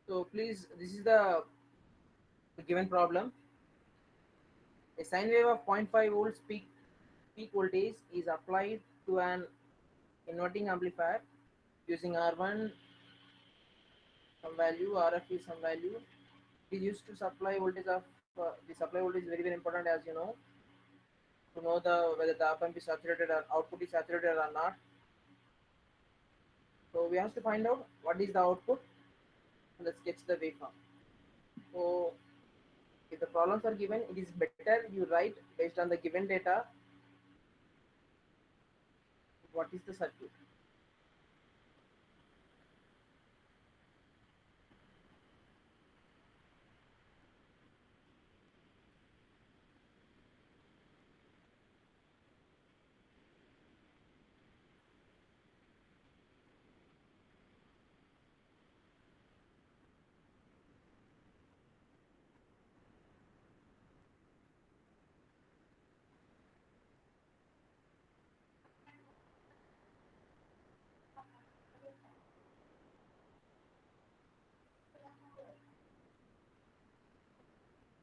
So please, this is the given problem. A sine wave of 0.5 volts peak voltage is applied to an inverting amplifier using R1 some value, RF is some value. It is used to supply voltage of the supply voltage is very important, as you know, to know the whether the op amp is saturated or output is saturated or not. So we have to find out what is the output. Let's sketch the waveform. So if the problems are given, it is better you write based on the given data what is the circuit.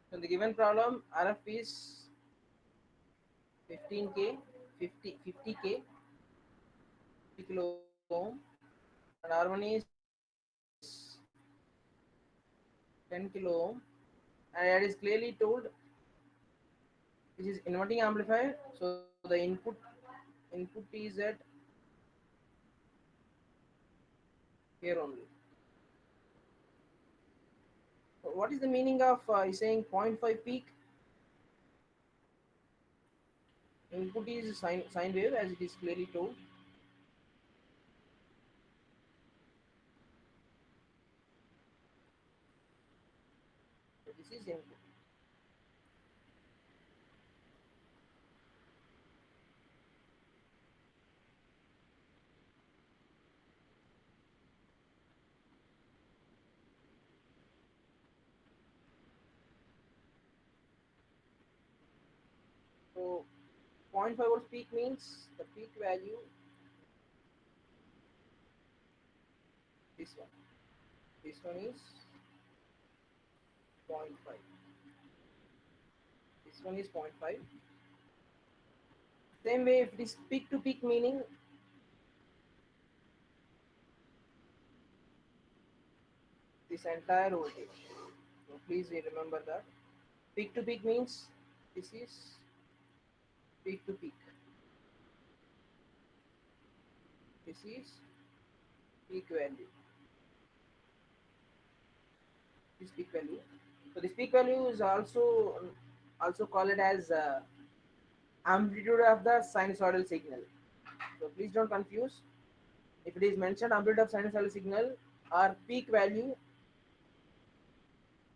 So in the given problem, RF is 15k, 50k, 50 kilo ohm, and R1 is 10 kilo ohm, and it is clearly told this is inverting amplifier. So the input is at here only. So what is the meaning of saying zero point 0.5 peak? Input is sine wave as it is clearly told. So this is input. So zero point 0.5 volts peak means the peak value this one. This one is 0.5. This one is 0.5. Same way, if it is peak to peak, meaning this entire voltage. So please remember that. Peak to peak means this is peak to peak. This is peak value. This peak value. So this peak value is also called it as amplitude of the sinusoidal signal. So please don't confuse. If it is mentioned amplitude of sinusoidal signal or peak value,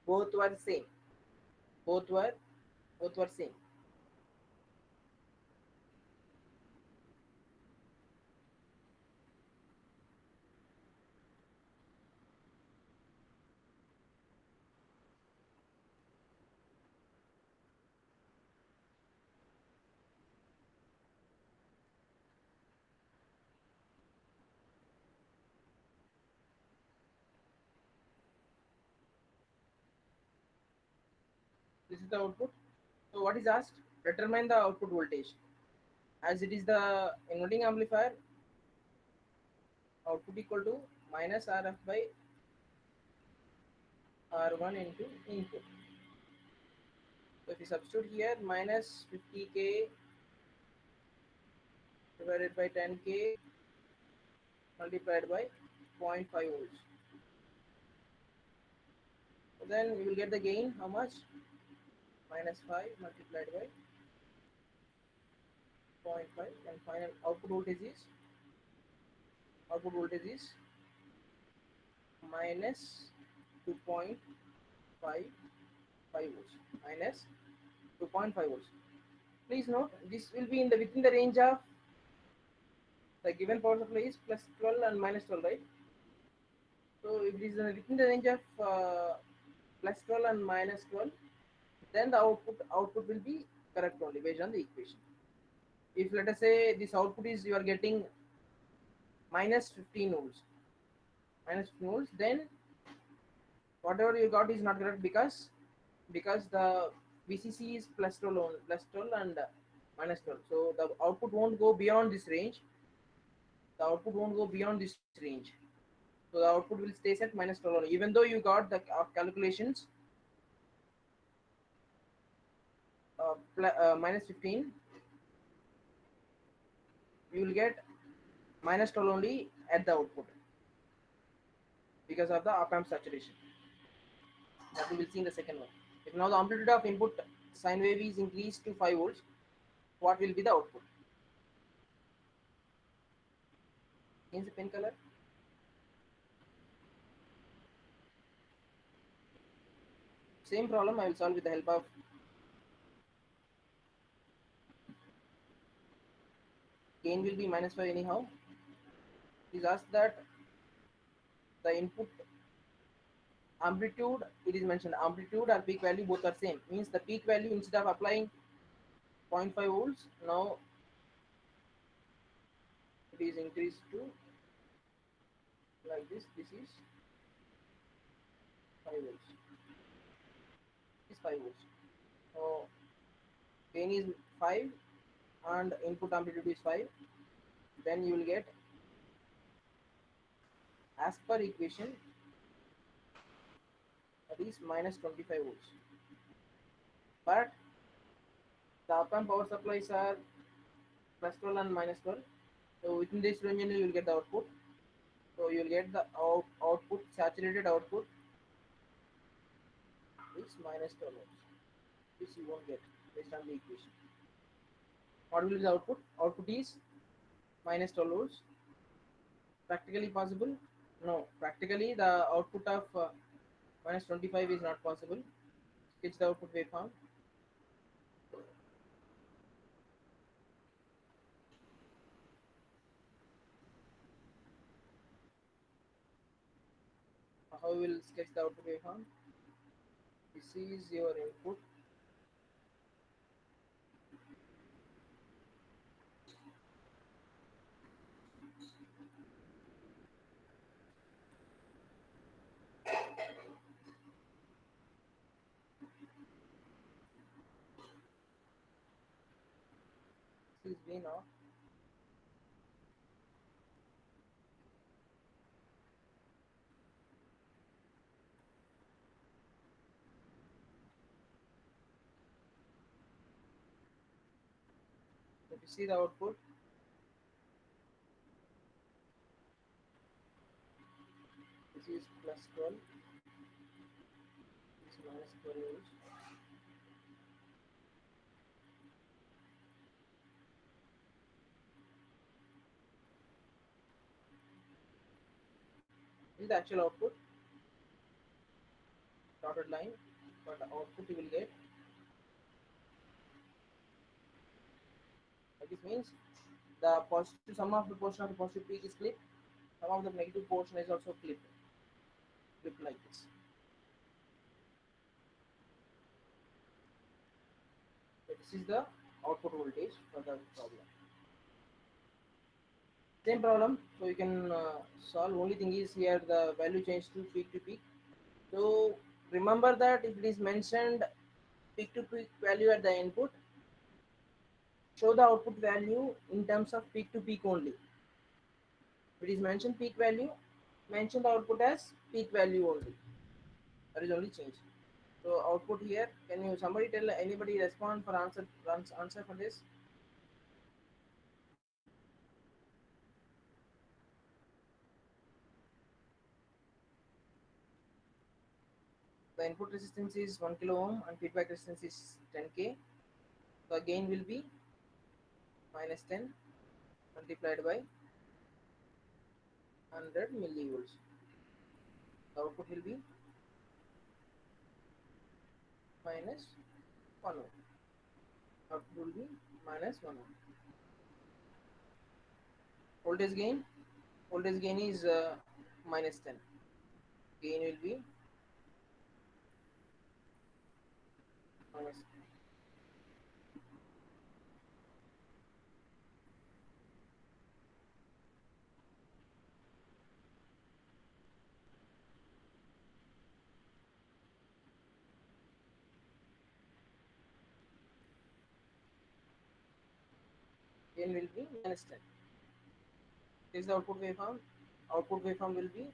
both were same. Both were both were same. This is the output. So what is asked? Determine the output voltage. As it is the inverting amplifier, output equal to minus RF by R1 into input. So if you substitute here, minus 50k divided by 10k multiplied by 0.5 volts. So then we will get the gain, how much? Minus 5 multiplied by 0.5, and final output voltage is minus 2.55 volts. Minus 2.5 volts. Please note this will be in the within the range of the given power supply is plus 12 and minus 12, right? So if it is within the range of plus 12 and minus 12, then the output will be correct only based on the equation. If let us say this output is you are getting minus 15 volts, then Whatever you got is not correct because the VCC is plus 12 and minus 12. So the output won't go beyond this range. The output won't go beyond this range. So the output will stay at minus 12 only. Even though you got the calculations minus 15, you will get minus 12 only at the output because of the op amp saturation. That we will see in the second one. If now the amplitude of input sine wave is increased to 5 volts, what will be the output? Change the pen color. Same problem I will solve with the help of gain will be minus 5 anyhow. It is asked that the input amplitude, it is mentioned amplitude or peak value both are same. Means the peak value instead of applying 0.5 volts, now it is increased to like this. This is 5 volts. This is 5 volts. So gain is 5 and input amplitude is 5. Then you will get, as per equation, that is minus 25 volts. But the up amp power supplies are plus 12 and minus 12. So within this range only you will get the output. So you will get the output, saturated output is minus 12 volts. This you won't get based on the equation. What will be the output? Output is minus 12 volts. Practically possible? No. Practically the output of minus 25 is not possible. Sketch the output waveform. How we will sketch the output waveform? This is your input. This is V naught. If you see the output, this is plus 12, this is minus 12 volts. This is the actual output, dotted line, but the output you will get. This means the positive, some of the portion of the positive peak is clipped, some of the negative portion is also clipped like this. So this is the output voltage for the problem. Same problem, so you can solve. Only thing is here the value changed to peak. So remember that if it is mentioned peak to peak value at the input, show the output value in terms of peak to peak only. If it is mentioned peak value, mention the output as peak value only. That is only change. So output here, can you somebody tell anybody respond for answer for this? The input resistance is 1 kilo ohm and feedback resistance is 10k. The gain will be minus 10 multiplied by 100 millivolts. The output will be minus 1 ohm. Output will be minus 1 ohm. Voltage gain is minus 10. Gain will be minus 10. gain will be minus 10. This is the output waveform. Output waveform will be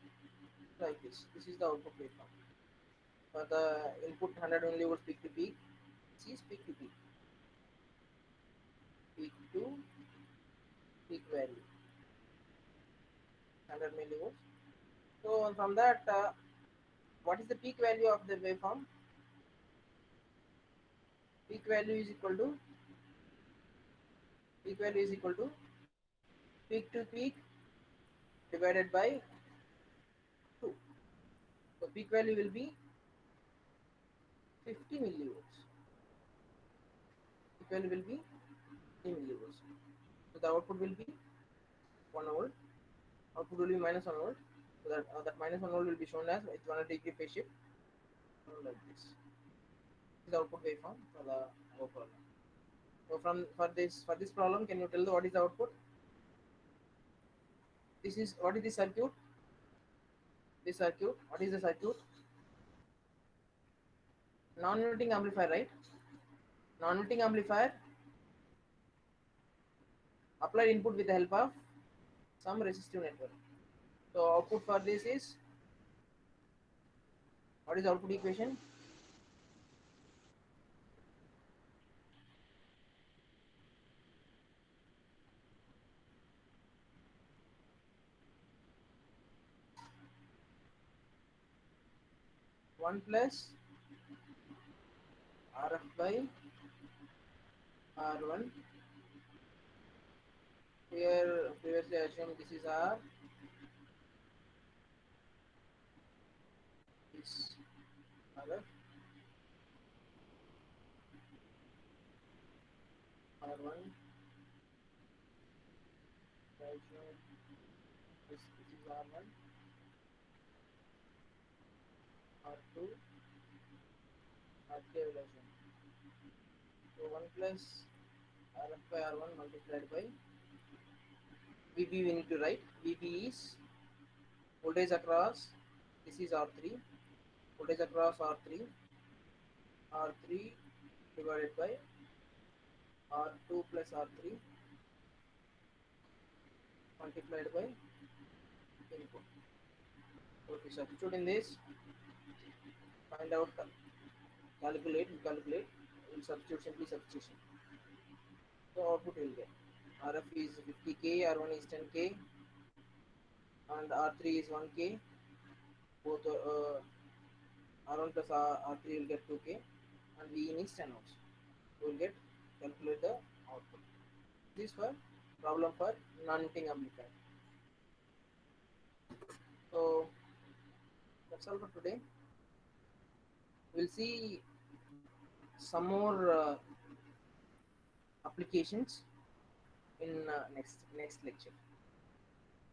like this. This is the output waveform. For the input 100 millivolts peak to peak, this is peak to peak, peak to peak value, 100 millivolts. So from that, what is the peak value of the waveform? Peak value is equal to peak value is equal to peak to peak divided by 2. So peak value will be 50 millivolts. Peak value will be 50 millivolts. So the output will be 1 volt. Output will be minus 1 volt. So that minus 1 volt will be shown as with 180 phase shift like this. This is the output waveform for the above problem. So for this problem, can you tell what is the output? This is what is the circuit? This circuit. What is the circuit? Non-inverting amplifier, right? Non-inverting amplifier applied input with the help of some resistive network. So output for this is, what is the output equation? One plus RF by R1. Here previously I assumed this is R, this RF, R1. I assume this is R1, R2, R3 I will assume. So 1 plus RF by R1 multiplied by VB we need to write. VB is voltage across, this is R3, voltage across R3, R3 divided by R2 plus R3 multiplied by input. Okay, substitute in this, find out, calculate, will substitute, simply substitution. So output will get RF is 50k, R1 is 10k, and R3 is 1k. Both R1 plus R3 will get 2k, and Vin is 10 ohms. We will get calculate the output. This for problem for non-inverting amplifier. So that's all for today. We'll see some more applications in next lecture.